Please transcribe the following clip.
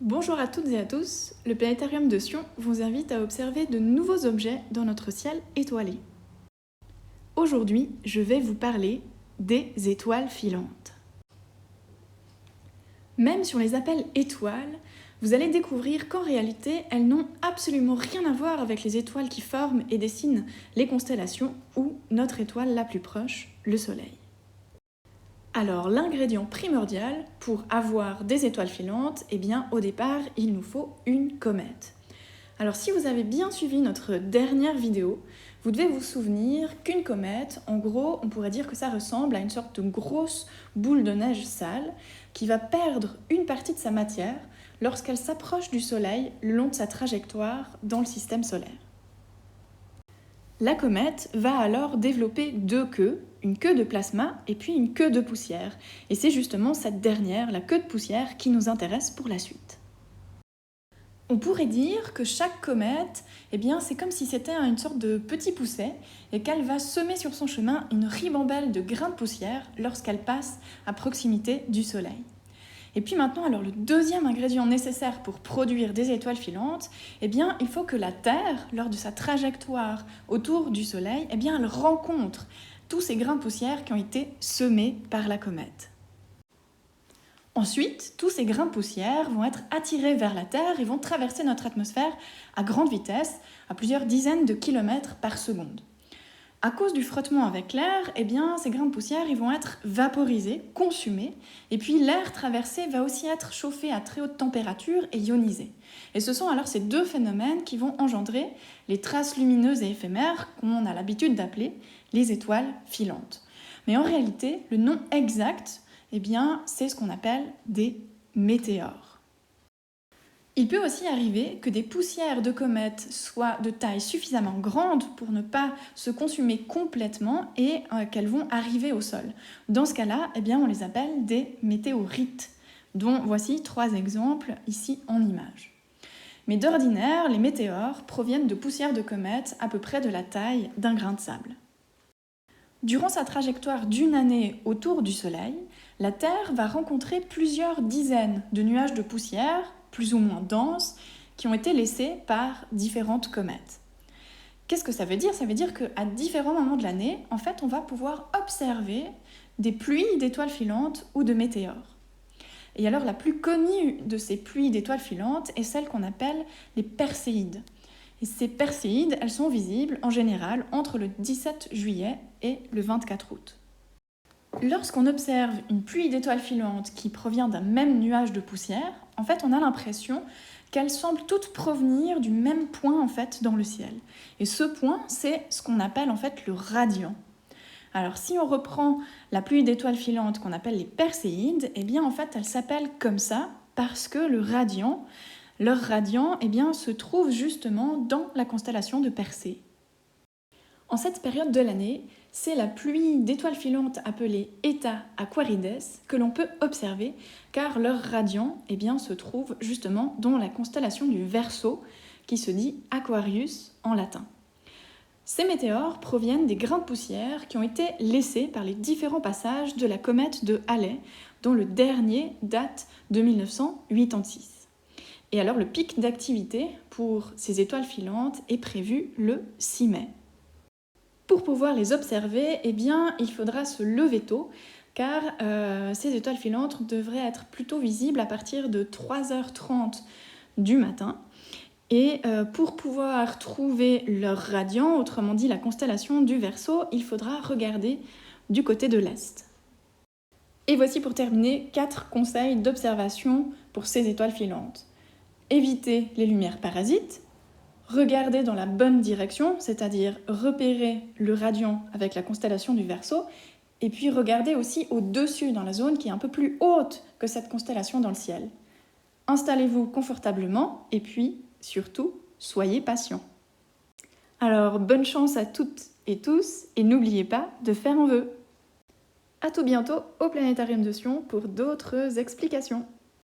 Bonjour à toutes et à tous, le planétarium de Sion vous invite à observer de nouveaux objets dans notre ciel étoilé. Aujourd'hui, je vais vous parler des étoiles filantes. Même si on les appelle étoiles, vous allez découvrir qu'en réalité, elles n'ont absolument rien à voir avec les étoiles qui forment et dessinent les constellations ou notre étoile la plus proche, le Soleil. Alors, l'ingrédient primordial pour avoir des étoiles filantes, au départ, il nous faut une comète. Alors, si vous avez bien suivi notre dernière vidéo, vous devez vous souvenir qu'une comète, en gros, on pourrait dire que ça ressemble à une sorte de grosse boule de neige sale qui va perdre une partie de sa matière lorsqu'elle s'approche du Soleil le long de sa trajectoire dans le système solaire. La comète va alors développer deux queues, une queue de plasma et puis une queue de poussière. Et c'est justement cette dernière, la queue de poussière, qui nous intéresse pour la suite. On pourrait dire que chaque comète, c'est comme si c'était une sorte de petit pousset et qu'elle va semer sur son chemin une ribambelle de grains de poussière lorsqu'elle passe à proximité du Soleil. Et puis maintenant, alors le deuxième ingrédient nécessaire pour produire des étoiles filantes, il faut que la Terre, lors de sa trajectoire autour du Soleil, elle rencontre tous ces grains de poussière qui ont été semés par la comète. Ensuite, tous ces grains de poussière vont être attirés vers la Terre et vont traverser notre atmosphère à grande vitesse, à plusieurs dizaines de kilomètres par seconde. À cause du frottement avec l'air, ces grains de poussière vont être vaporisés, consumés, et puis l'air traversé va aussi être chauffé à très haute température et ionisé. Et ce sont alors ces deux phénomènes qui vont engendrer les traces lumineuses et éphémères qu'on a l'habitude d'appeler les étoiles filantes. Mais en réalité, le nom exact, c'est ce qu'on appelle des météores. Il peut aussi arriver que des poussières de comètes soient de taille suffisamment grande pour ne pas se consumer complètement et qu'elles vont arriver au sol. Dans ce cas-là, on les appelle des météorites, dont voici 3 exemples ici en image. Mais d'ordinaire, les météores proviennent de poussières de comètes à peu près de la taille d'un grain de sable. Durant sa trajectoire d'une année autour du Soleil, la Terre va rencontrer plusieurs dizaines de nuages de poussière, plus ou moins denses, qui ont été laissés par différentes comètes. Qu'est-ce que ça veut dire ? Ça veut dire qu'à différents moments de l'année, on va pouvoir observer des pluies d'étoiles filantes ou de météores. Et alors, la plus connue de ces pluies d'étoiles filantes est celle qu'on appelle les Perséides. Et ces Perséides, elles sont visibles en général entre le 17 juillet et le 24 août. Lorsqu'on observe une pluie d'étoiles filantes qui provient d'un même nuage de poussière, on a l'impression qu'elles semblent toutes provenir du même point dans le ciel. Et ce point, c'est ce qu'on appelle le radian. Alors si on reprend la pluie d'étoiles filantes qu'on appelle les Perséides, elle s'appelle comme ça parce que leur radian se trouve justement dans la constellation de Persée. En cette période de l'année, c'est la pluie d'étoiles filantes appelée Eta Aquarides que l'on peut observer car leur radian se trouve justement dans la constellation du Verseau qui se dit Aquarius en latin. Ces météores proviennent des grains de poussière qui ont été laissés par les différents passages de la comète de Halley dont le dernier date de 1986. Et alors le pic d'activité pour ces étoiles filantes est prévu le 6 mai. Pour pouvoir les observer, il faudra se lever tôt, car ces étoiles filantes devraient être plutôt visibles à partir de 3h30 du matin. Et pour pouvoir trouver leur radian, autrement dit la constellation du Verseau, il faudra regarder du côté de l'Est. Et voici pour terminer 4 conseils d'observation pour ces étoiles filantes. Éviter les lumières parasites, regarder dans la bonne direction, c'est-à-dire repérer le radian avec la constellation du Verseau, et puis regarder aussi au-dessus dans la zone qui est un peu plus haute que cette constellation dans le ciel. Installez-vous confortablement et puis, surtout, soyez patient. Alors, bonne chance à toutes et tous, et n'oubliez pas de faire un vœu. À tout bientôt au Planétarium de Sion pour d'autres explications.